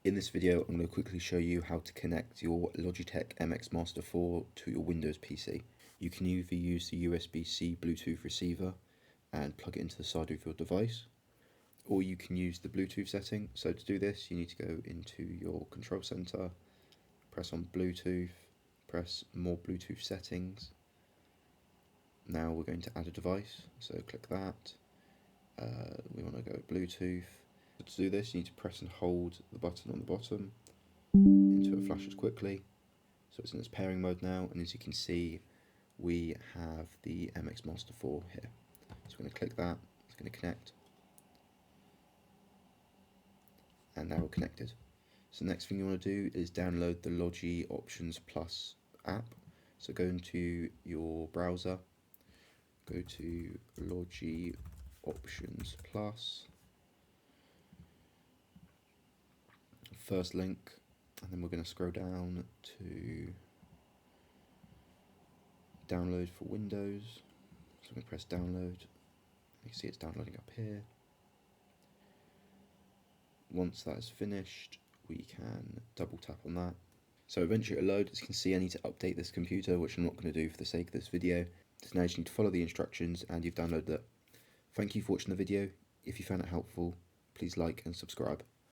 In this video, I'm going to quickly show you how to connect your Logitech MX Master 4 to your Windows PC. You can either use the USB-C Bluetooth receiver and plug it into the side of your device, or you can use the Bluetooth setting. So to do this, you need to go into your control center, press on Bluetooth, press more Bluetooth settings. Now we're going to add a device, so click that. We want to go Bluetooth. To do this, you need to press and hold the button on the bottom until it flashes quickly. So it's in its pairing mode now, and as you can see, we have the MX Master 4 here. So we're going to click that, it's going to connect, and now we're connected. So the next thing you want to do is download the Logi Options Plus app. So go into your browser, go to Logi Options Plus, first link, and then we're going to scroll down to download for Windows. So I'm going to press download. You can see it's downloading up here. Once that is finished, we can double tap on that. So eventually it'll load. As you can see, I need to update this computer, which I'm not going to do for the sake of this video. So now you just need to follow the instructions and you've downloaded it. Thank you for watching the video. If you found it helpful, please like and subscribe.